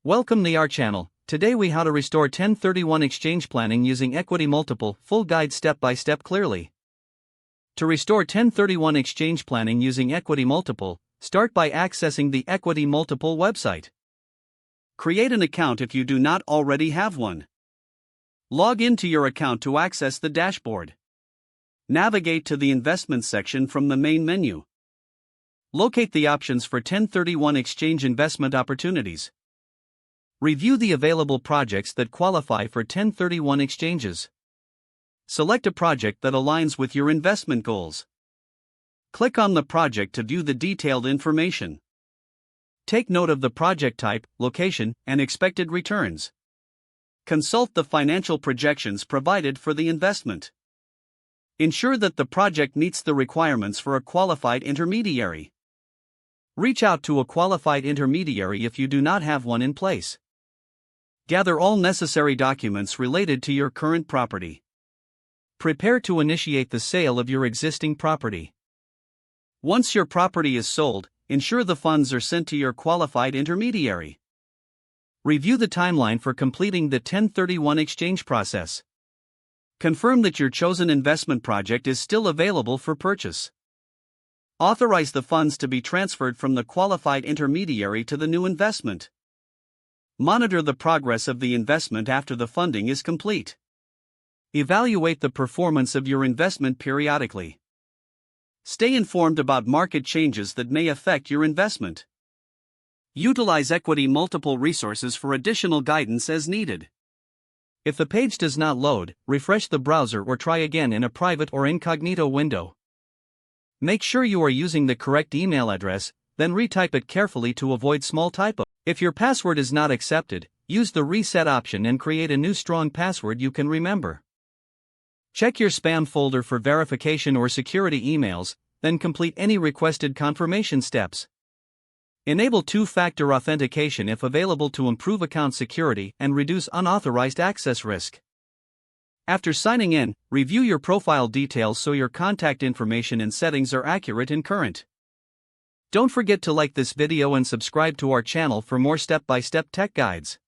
Welcome to our channel. Today we how to restore 1031 exchange planning using EquityMultiple, full guide step by step clearly. To restore 1031 exchange planning using EquityMultiple, start by accessing the EquityMultiple website. Create an account if you do not already have one. Log into your account to access the dashboard. Navigate to the investment section from the main menu. Locate the options for 1031 exchange investment opportunities. Review the available projects that qualify for 1031 exchanges. Select a project that aligns with your investment goals. Click on the project to view the detailed information. Take note of the project type, location, and expected returns. Consult the financial projections provided for the investment. Ensure that the project meets the requirements for a qualified intermediary. Reach out to a qualified intermediary if you do not have one in place. Gather all necessary documents related to your current property. Prepare to initiate the sale of your existing property. Once your property is sold, ensure the funds are sent to your qualified intermediary. Review the timeline for completing the 1031 exchange process. Confirm that your chosen investment project is still available for purchase. Authorize the funds to be transferred from the qualified intermediary to the new investment. Monitor the progress of the investment after the funding is complete. Evaluate the performance of your investment periodically. Stay informed about market changes that may affect your investment. Utilize EquityMultiple resources for additional guidance as needed. If the page does not load, refresh the browser or try again in a private or incognito window. Make sure you are using the correct email address, then retype it carefully to avoid small typos. If your password is not accepted, use the reset option and create a new strong password you can remember. Check your spam folder for verification or security emails, then complete any requested confirmation steps. Enable two-factor authentication if available to improve account security and reduce unauthorized access risk. After signing in, review your profile details so your contact information and settings are accurate and current. Don't forget to like this video and subscribe to our channel for more step-by-step tech guides.